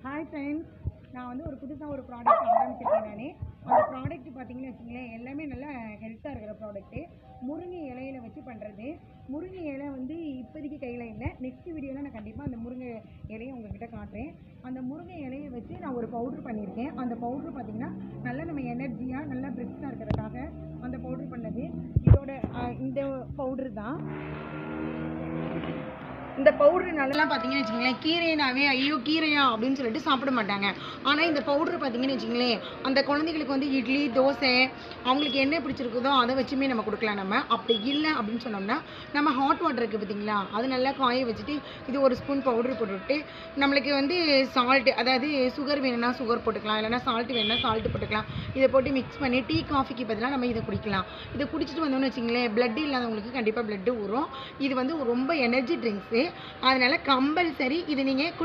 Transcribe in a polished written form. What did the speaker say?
Hi friends, நான் வந்து ஒரு புதுசாக ஒரு ப்ராடக்ட் ஆரம்பிச்சிருக்கேன். அந்த ப்ராடக்ட் பார்த்தீங்கன்னு வச்சுங்களேன், எல்லாமே நல்லா ஹெல்த்தாக இருக்கிற ப்ராடக்ட்டு. முருங்கை இலையில வச்சு பண்ணுறது. முருங்கை இலை வந்து இப்போதைக்கு கையில் இல்லை, நெக்ஸ்ட் வீடியோவில் நான் கண்டிப்பாக அந்த முருங்கை இலையை உங்ககிட்ட காட்டுறேன். அந்த முருங்கை இலையை வச்சு நான் ஒரு பவுட்ரு பண்ணியிருக்கேன். அந்த பவுட்ரு பார்த்தீங்கன்னா நல்லா நம்ம எனர்ஜியாக நல்லா பிரிஸ்காக இருக்கிறதுக்காக அந்த பவுட்ரு பண்ணது. இதோட இந்த பவுட்ரு தான். இந்த பவுட்ரு நல்லா பார்த்தீங்கன்னு வச்சுங்களேன், கீரைனாவே ஐயோ கீரையா அப்படின்னு சொல்லிட்டு சாப்பிட மாட்டாங்க. ஆனால் இந்த பவுட்ரு பார்த்தீங்கன்னு வச்சுங்களேன், அந்த குழந்தைங்களுக்கு வந்து இட்லி தோசை அவங்களுக்கு என்ன பிடிச்சிருக்குதோ அதை வச்சுமே நம்ம கொடுக்கலாம். நம்ம அப்படி இல்லை அப்படின்னு சொன்னோம்னா நம்ம ஹாட் வாட்டர் இருக்குது பார்த்தீங்களா, அது நல்லா காய வச்சுட்டு இது ஒரு ஸ்பூன் பவுட்ரு போட்டுவிட்டு நம்மளுக்கு வந்து சால்ட்டு, அதாவது சுகர் வேணும்னா சுகர் போட்டுக்கலாம், இல்லைனா சால்ட்டு வேணும்னா சால்ட்டு போட்டுக்கலாம். இதை போட்டு மிக்ஸ் பண்ணி டீ காஃபிக்கு பதிலாக நம்ம இதை குடிக்கலாம். இதை குடிச்சிட்டு வந்தோம்னு வச்சுங்களேன், பிளட் இல்லாதவங்களுக்கு கண்டிப்பாக பிளட்டு ஊறும். இது வந்து ரொம்ப எனர்ஜி ட்ரிங்க்ஸு. அதனால் கம்பல்சரி இது நீங்கள்